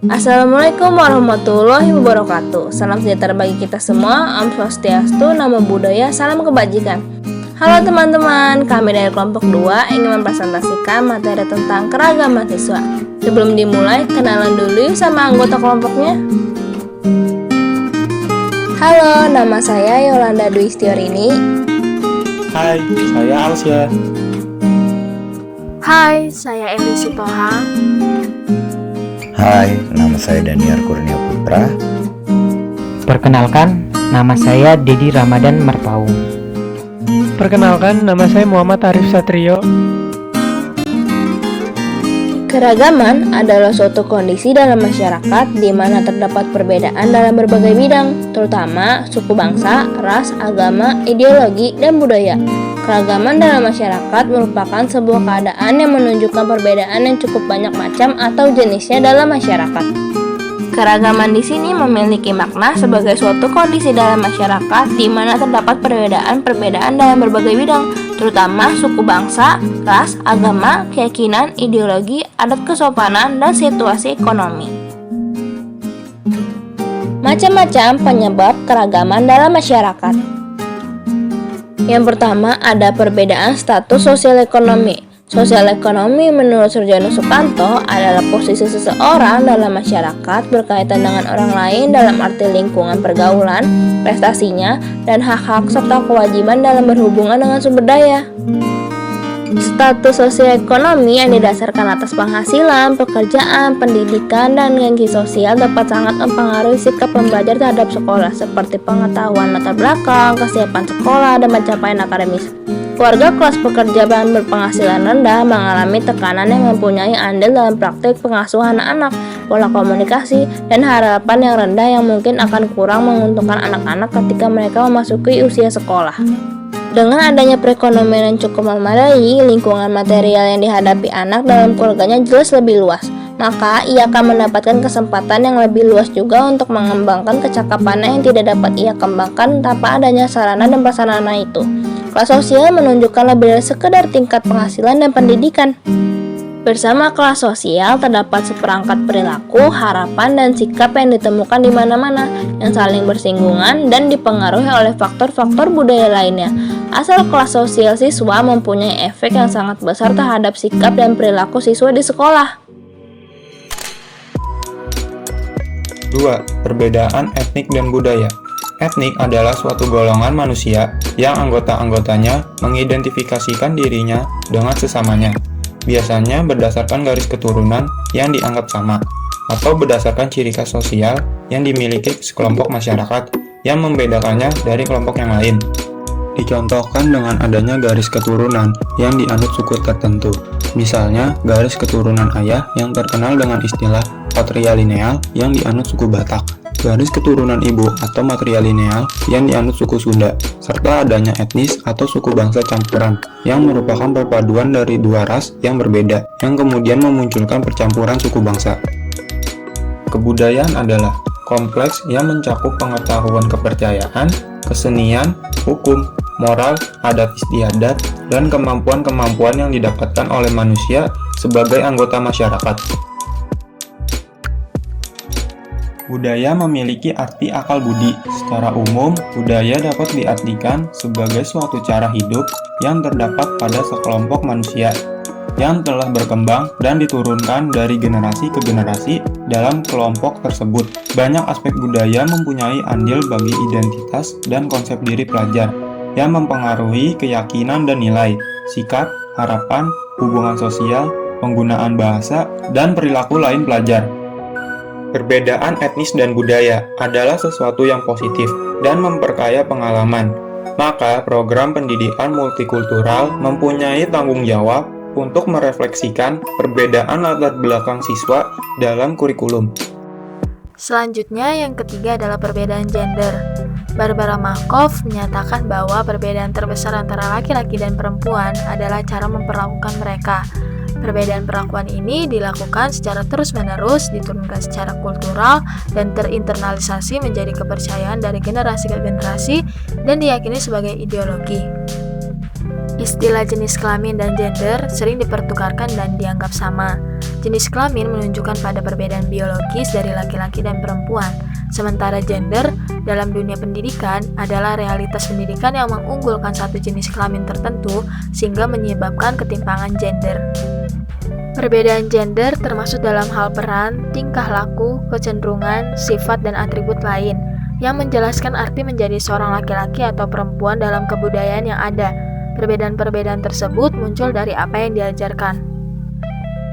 Assalamualaikum warahmatullahi wabarakatuh. Salam sejahtera bagi kita semua. Om Swastiastu, Namo Buddhaya, salam kebajikan. Halo teman-teman, kami dari kelompok 2 ingin mempresentasikan materi tentang keragaman siswa. Sebelum dimulai, kenalan dulu yuk sama anggota kelompoknya. Halo, nama saya Yolanda Dwi Istiorini. Hai, saya Alsya. Hai, saya Eli Sitohang. Hai, nama saya Daniar Kurnia Putra. Perkenalkan, nama saya Dedi Ramadan Merpaung. Perkenalkan, nama saya Muhammad Arif Satrio. Keragaman adalah suatu kondisi dalam masyarakat di mana terdapat perbedaan dalam berbagai bidang, terutama suku bangsa, ras, agama, ideologi, dan budaya. Keragaman dalam masyarakat merupakan sebuah keadaan yang menunjukkan perbedaan yang cukup banyak macam atau jenisnya dalam masyarakat. Keragaman di sini memiliki makna sebagai suatu kondisi dalam masyarakat di mana terdapat perbedaan-perbedaan dalam berbagai bidang, terutama suku bangsa, ras, agama, keyakinan, ideologi, adat kesopanan, dan situasi ekonomi. Macam-macam penyebab keragaman dalam masyarakat. Yang pertama ada perbedaan status sosial ekonomi. Sosial ekonomi menurut Surjono Sukanto adalah posisi seseorang dalam masyarakat berkaitan dengan orang lain dalam arti lingkungan pergaulan, prestasinya, dan hak-hak serta kewajiban dalam berhubungan dengan sumber daya. Status sosioekonomi yang didasarkan atas penghasilan, pekerjaan, pendidikan, dan gengsi sosial dapat sangat mempengaruhi sikap pembelajar terhadap sekolah seperti pengetahuan latar belakang, kesiapan sekolah, dan pencapaian akademis. Keluarga kelas pekerja yang berpenghasilan rendah mengalami tekanan yang mempunyai andil dalam praktik pengasuhan anak, pola komunikasi, dan harapan yang rendah yang mungkin akan kurang menguntungkan anak-anak ketika mereka memasuki usia sekolah. Dengan adanya perekonomian yang cukup memadai, lingkungan material yang dihadapi anak dalam keluarganya jelas lebih luas. Maka ia akan mendapatkan kesempatan yang lebih luas juga untuk mengembangkan kecakapannya yang tidak dapat ia kembangkan tanpa adanya sarana dan prasarana itu. Kelas sosial menunjukkan lebih dari sekedar tingkat penghasilan dan pendidikan. Bersama kelas sosial terdapat seperangkat perilaku, harapan, dan sikap yang ditemukan di mana-mana yang saling bersinggungan dan dipengaruhi oleh faktor-faktor budaya lainnya. Asal kelas sosial siswa mempunyai efek yang sangat besar terhadap sikap dan perilaku siswa di sekolah. 2. Perbedaan etnik dan budaya. Etnik adalah suatu golongan manusia yang anggota-anggotanya mengidentifikasikan dirinya dengan sesamanya. Biasanya berdasarkan garis keturunan yang dianggap sama, atau berdasarkan ciri khas sosial yang dimiliki sekelompok masyarakat yang membedakannya dari kelompok yang lain. Dicontohkan dengan adanya garis keturunan yang dianut suku tertentu. Misalnya, garis keturunan ayah yang terkenal dengan istilah patrilineal yang dianut suku Batak, garis keturunan ibu atau matrilineal yang dianut suku Sunda, serta adanya etnis atau suku bangsa campuran yang merupakan perpaduan dari dua ras yang berbeda yang kemudian memunculkan percampuran suku bangsa. Kebudayaan adalah kompleks yang mencakup pengetahuan kepercayaan, kesenian, hukum, moral, adat istiadat, dan kemampuan-kemampuan yang didapatkan oleh manusia sebagai anggota masyarakat. Budaya memiliki arti akal budi. Secara umum, budaya dapat diartikan sebagai suatu cara hidup yang terdapat pada sekelompok manusia yang telah berkembang dan diturunkan dari generasi ke generasi dalam kelompok tersebut. Banyak aspek budaya mempunyai andil bagi identitas dan konsep diri pelajar yang mempengaruhi keyakinan dan nilai, sikap, harapan, hubungan sosial, penggunaan bahasa, dan perilaku lain pelajar. Perbedaan etnis dan budaya adalah sesuatu yang positif dan memperkaya pengalaman. Maka, program pendidikan multikultural mempunyai tanggung jawab untuk merefleksikan perbedaan latar belakang siswa dalam kurikulum. Selanjutnya, yang ketiga adalah perbedaan gender. Barbara Markov menyatakan bahwa perbedaan terbesar antara laki-laki dan perempuan adalah cara memperlakukan mereka. Perbedaan perlakuan ini dilakukan secara terus-menerus, diturunkan secara kultural, dan terinternalisasi menjadi kepercayaan dari generasi ke generasi dan diyakini sebagai ideologi. Istilah jenis kelamin dan gender sering dipertukarkan dan dianggap sama. Jenis kelamin menunjukkan pada perbedaan biologis dari laki-laki dan perempuan, sementara gender dalam dunia pendidikan adalah realitas pendidikan yang mengunggulkan satu jenis kelamin tertentu sehingga menyebabkan ketimpangan gender. Perbedaan gender termasuk dalam hal peran, tingkah laku, kecenderungan, sifat, dan atribut lain yang menjelaskan arti menjadi seorang laki-laki atau perempuan dalam kebudayaan yang ada. Perbedaan-perbedaan tersebut muncul dari apa yang diajarkan.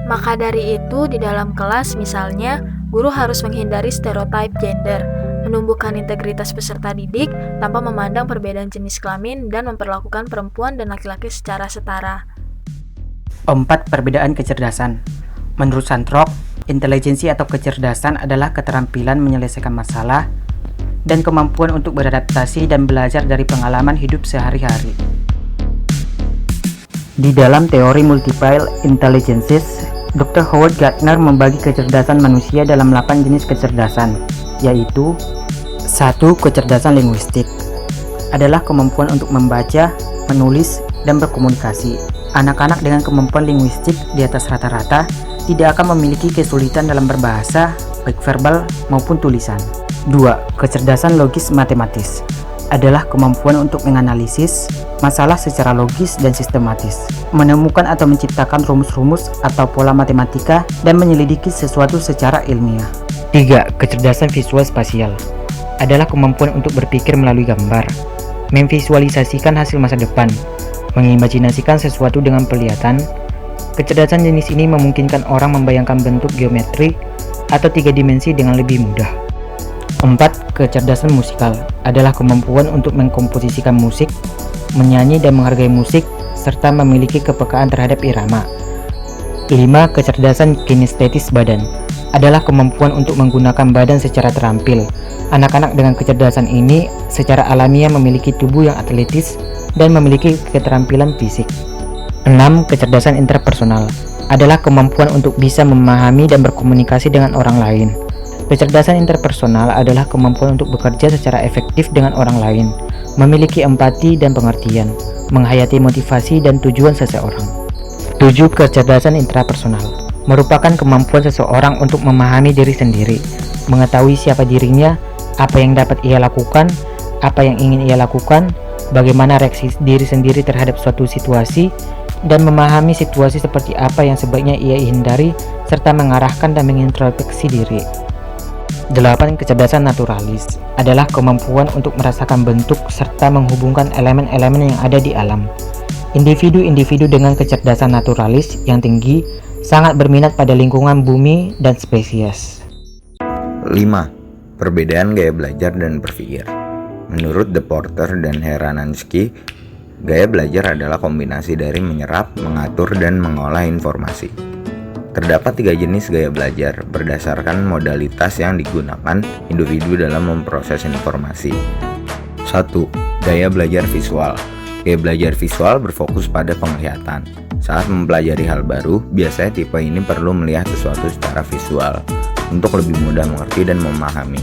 Maka dari itu, di dalam kelas misalnya, guru harus menghindari stereotip gender, menumbuhkan integritas peserta didik tanpa memandang perbedaan jenis kelamin dan memperlakukan perempuan dan laki-laki secara setara. 4. Perbedaan kecerdasan. Menurut Santrok, intelijensi atau kecerdasan adalah keterampilan menyelesaikan masalah dan kemampuan untuk beradaptasi dan belajar dari pengalaman hidup sehari-hari. Di dalam teori multiple intelligences, Dr. Howard Gardner membagi kecerdasan manusia dalam 8 jenis kecerdasan, yaitu 1. Kecerdasan linguistik adalah kemampuan untuk membaca, menulis, dan berkomunikasi. Anak-anak dengan kemampuan linguistik di atas rata-rata tidak akan memiliki kesulitan dalam berbahasa, baik verbal maupun tulisan. 2. Kecerdasan logis matematis adalah kemampuan untuk menganalisis masalah secara logis dan sistematis, menemukan atau menciptakan rumus-rumus atau pola matematika, dan menyelidiki sesuatu secara ilmiah. 3. Kecerdasan visual spasial adalah kemampuan untuk berpikir melalui gambar, memvisualisasikan hasil masa depan, mengimajinasikan sesuatu dengan penglihatan. Kecerdasan jenis ini memungkinkan orang membayangkan bentuk geometri atau 3 dimensi dengan lebih mudah. 4. Kecerdasan musikal adalah kemampuan untuk mengkomposisikan musik, menyanyi dan menghargai musik, serta memiliki kepekaan terhadap irama. 5. Kecerdasan kinestetis badan adalah kemampuan untuk menggunakan badan secara terampil. Anak-anak dengan kecerdasan ini secara alamiah memiliki tubuh yang atletis dan memiliki keterampilan fisik. 6. Kecerdasan interpersonal adalah kemampuan untuk bisa memahami dan berkomunikasi dengan orang lain. Kecerdasan interpersonal adalah kemampuan untuk bekerja secara efektif dengan orang lain, memiliki empati dan pengertian, menghayati motivasi dan tujuan seseorang. 7. Kecerdasan intrapersonal merupakan kemampuan seseorang untuk memahami diri sendiri, mengetahui siapa dirinya, apa yang dapat ia lakukan, apa yang ingin ia lakukan, bagaimana reaksi diri sendiri terhadap suatu situasi, dan memahami situasi seperti apa yang sebaiknya ia hindari, serta mengarahkan dan mengintrospeksi diri. 8. Kecerdasan naturalis adalah kemampuan untuk merasakan bentuk serta menghubungkan elemen-elemen yang ada di alam. Individu-individu dengan kecerdasan naturalis yang tinggi sangat berminat pada lingkungan bumi dan spesies. 5. Perbedaan gaya belajar dan berpikir. Menurut De Porter dan Heranansky, gaya belajar adalah kombinasi dari menyerap, mengatur, dan mengolah informasi. Terdapat 3 jenis gaya belajar berdasarkan modalitas yang digunakan individu dalam memproses informasi. 1. Gaya belajar visual. Gaya belajar visual berfokus pada penglihatan. Saat mempelajari hal baru, biasanya tipe ini perlu melihat sesuatu secara visual untuk lebih mudah mengerti dan memahami.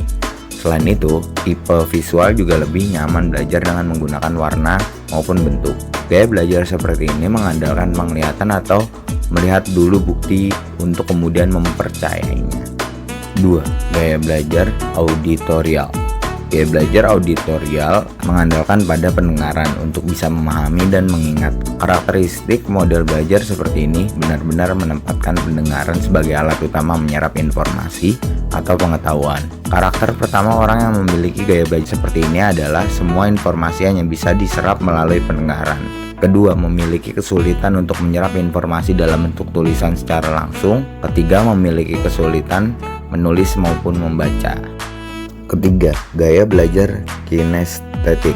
Selain itu, tipe visual juga lebih nyaman belajar dengan menggunakan warna maupun bentuk. Gaya belajar seperti ini mengandalkan penglihatan atau melihat dulu bukti untuk kemudian mempercayainya. 2. Gaya belajar auditorial. Gaya belajar auditorial mengandalkan pada pendengaran untuk bisa memahami dan mengingat. Karakteristik model belajar seperti ini benar-benar menempatkan pendengaran sebagai alat utama menyerap informasi atau pengetahuan. Karakter pertama orang yang memiliki gaya belajar seperti ini adalah semua informasi hanya bisa diserap melalui pendengaran. Kedua, memiliki kesulitan untuk menyerap informasi dalam bentuk tulisan secara langsung. Ketiga, memiliki kesulitan menulis maupun membaca. Ketiga, gaya belajar kinestetik.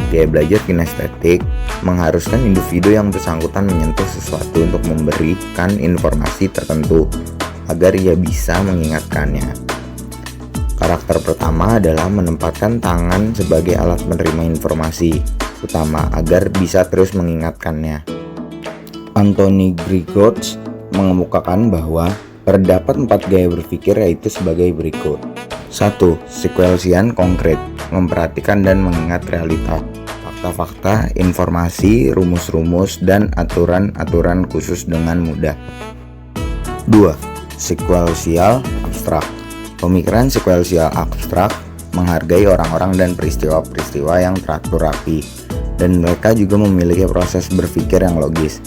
Gaya belajar kinestetik mengharuskan individu yang bersangkutan menyentuh sesuatu untuk memberikan informasi tertentu agar ia bisa mengingatkannya. Karakter pertama adalah menempatkan tangan sebagai alat menerima informasi utama agar bisa terus mengingatkannya. Anthony Grigots mengemukakan bahwa terdapat 4 gaya berpikir yaitu sebagai berikut. 1. Sekuensian konkret, memperhatikan dan mengingat realitas, fakta fakta-fakta, informasi, rumus-rumus, dan aturan-aturan khusus dengan mudah. 2. Sekuensial abstrak. Pemikiran sekuensial abstrak menghargai orang-orang dan peristiwa-peristiwa yang teratur rapi, dan mereka juga memiliki proses berpikir yang logis.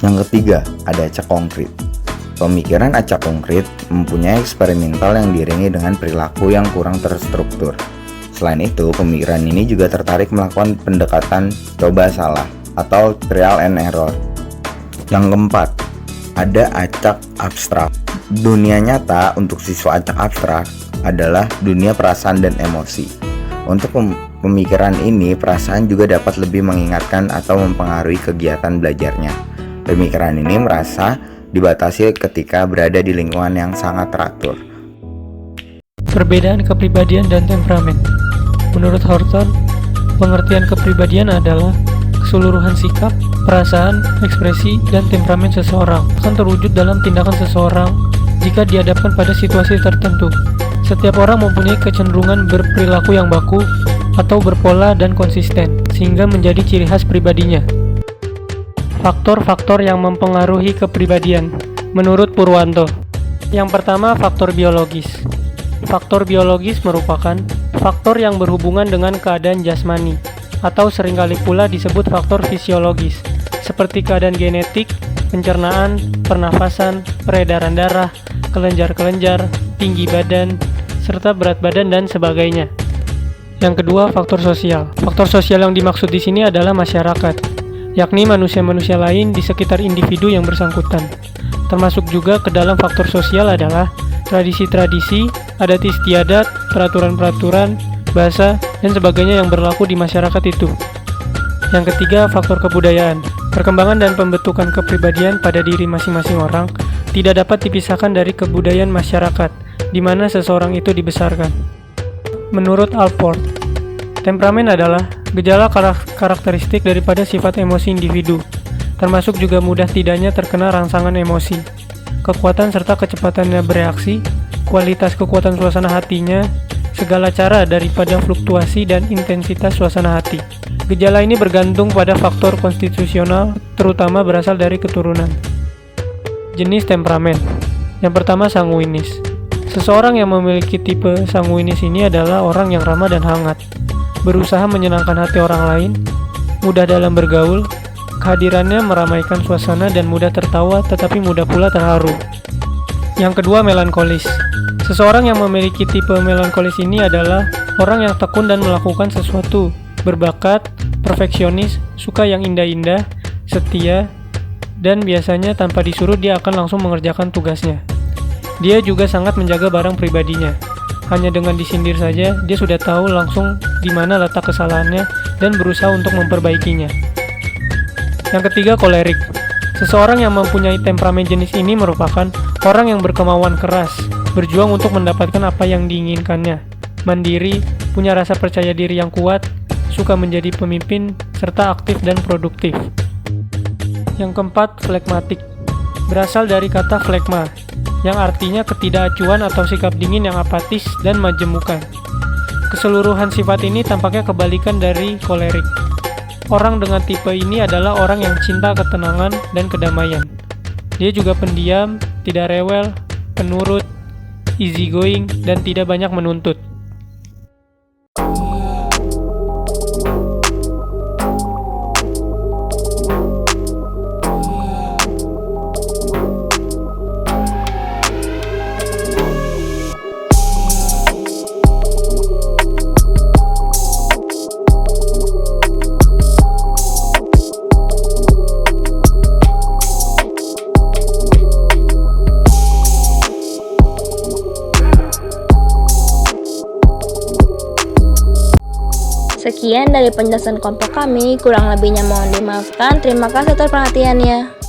Yang ketiga, ada acak konkret. Pemikiran acak konkret mempunyai eksperimental yang diiringi dengan perilaku yang kurang terstruktur. Selain itu, pemikiran ini juga tertarik melakukan pendekatan coba salah atau trial and error. Yang keempat, ada acak abstrak. Dunia nyata untuk siswa acak abstrak adalah dunia perasaan dan emosi. Untuk pemikiran ini, perasaan juga dapat lebih mengingatkan atau mempengaruhi kegiatan belajarnya. Pemikiran ini merasa dibatasi ketika berada di lingkungan yang sangat teratur. Perbedaan kepribadian dan temperamen. Menurut Horton, pengertian kepribadian adalah keseluruhan sikap, perasaan, ekspresi, dan temperamen seseorang akan terwujud dalam tindakan seseorang jika dihadapkan pada situasi tertentu. Setiap orang mempunyai kecenderungan berperilaku yang baku atau berpola dan konsisten, sehingga menjadi ciri khas pribadinya. Faktor-faktor yang mempengaruhi kepribadian. Menurut Purwanto, yang pertama faktor biologis. Faktor biologis merupakan faktor yang berhubungan dengan keadaan jasmani, atau seringkali pula disebut faktor fisiologis, seperti keadaan genetik, pencernaan, pernafasan, peredaran darah, kelenjar-kelenjar, tinggi badan, serta berat badan dan sebagainya. Yang kedua, faktor sosial. Faktor sosial yang dimaksud di sini adalah masyarakat, yakni manusia-manusia lain di sekitar individu yang bersangkutan. Termasuk juga ke dalam faktor sosial adalah tradisi-tradisi, adat istiadat, peraturan-peraturan, bahasa, dan sebagainya yang berlaku di masyarakat itu. Yang ketiga, faktor kebudayaan. Perkembangan dan pembentukan kepribadian pada diri masing-masing orang tidak dapat dipisahkan dari kebudayaan masyarakat di mana seseorang itu dibesarkan. Menurut Alport, temperamen adalah gejala karakteristik daripada sifat emosi individu, termasuk juga mudah tidaknya terkena rangsangan emosi, kekuatan serta kecepatannya bereaksi, kualitas kekuatan suasana hatinya, segala cara daripada fluktuasi dan intensitas suasana hati. Gejala ini bergantung pada faktor konstitusional, terutama berasal dari keturunan. Jenis temperamen. Yang pertama, sanguinis. Seseorang yang memiliki tipe sanguinis ini adalah orang yang ramah dan hangat, berusaha menyenangkan hati orang lain, mudah dalam bergaul, kehadirannya meramaikan suasana dan mudah tertawa tetapi mudah pula terharu. Yang kedua, melankolis. Seseorang yang memiliki tipe melankolis ini adalah orang yang tekun dan melakukan sesuatu, berbakat, perfeksionis, suka yang indah-indah, setia, dan biasanya tanpa disuruh dia akan langsung mengerjakan tugasnya. Dia juga sangat menjaga barang pribadinya. Hanya dengan disindir saja, dia sudah tahu langsung di mana letak kesalahannya dan berusaha untuk memperbaikinya. Yang ketiga, kolerik. Seseorang yang mempunyai temperamen jenis ini merupakan orang yang berkemauan keras, berjuang untuk mendapatkan apa yang diinginkannya, mandiri, punya rasa percaya diri yang kuat, suka menjadi pemimpin, serta aktif dan produktif. Yang keempat, flegmatik. Berasal dari kata flegma, yang artinya ketidakacuan atau sikap dingin yang apatis dan majemukan. Keseluruhan sifat ini tampaknya kebalikan dari kolerik. Orang dengan tipe ini adalah orang yang cinta ketenangan dan kedamaian. Dia juga pendiam, tidak rewel, penurut, easygoing, dan tidak banyak menuntut. Sekian dari penjelasan kelompok kami, kurang lebihnya mohon dimaafkan. Terima kasih atas perhatiannya.